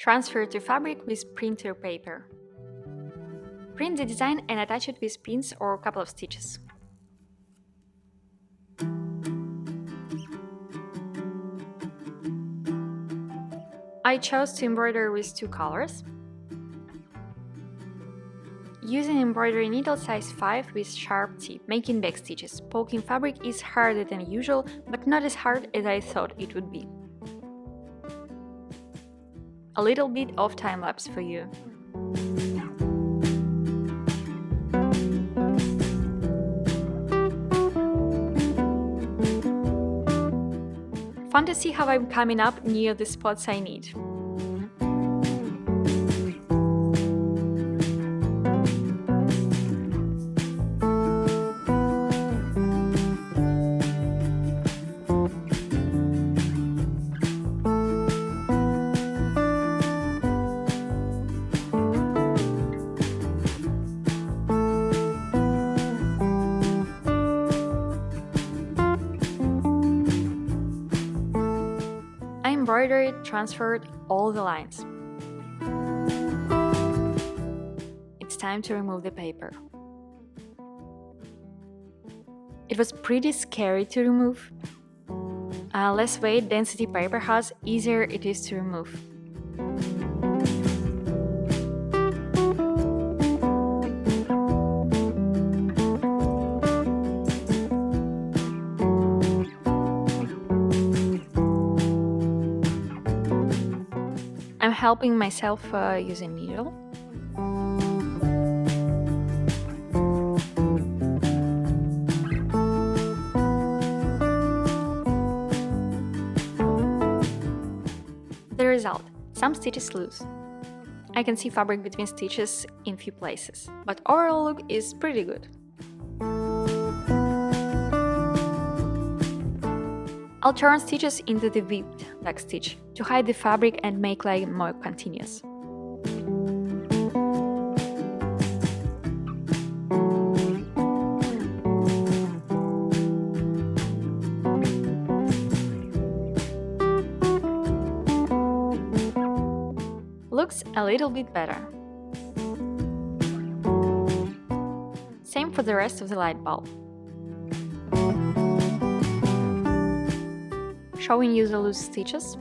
Transfer to fabric with printer paper. Print the design and attach it with pins or a couple of stitches. I chose to embroider with 2 colors. Use an embroidery needle size 5 with sharp tip, making back stitches. Poking fabric is harder than usual, but not as hard as I thought it would be. A little bit of time lapse for you. Fun to see how I'm coming up near the spots I need. Embroidered, transferred all the lines. It's time to remove the paper. It was pretty scary to remove. Less weight density paper has, easier it is to remove. I'm helping myself using needle. The result: some stitches loose. I can see fabric between stitches in few places, but overall look is pretty good. I'll turn stitches into the whipped back stitch to hide the fabric and make line more continuous. Looks a little bit better. Same for the rest of the light bulb. Showing you the loose stitches.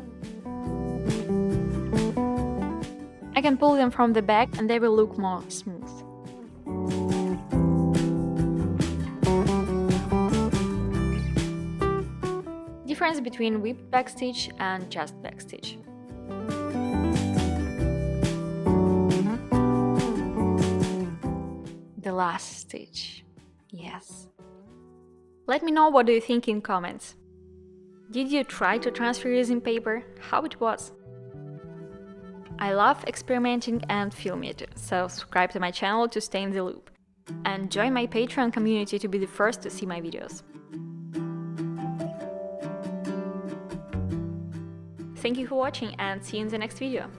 I can pull them from the back and they will look more smooth. Difference between whipped backstitch and just backstitch. The last stitch. Yes. Let me know what do you think in comments. Did you try to transfer using paper? How it was? I love experimenting and filming it, so subscribe to my channel to stay in the loop. And join my Patreon community to be the first to see my videos. Thank you for watching and see you in the next video.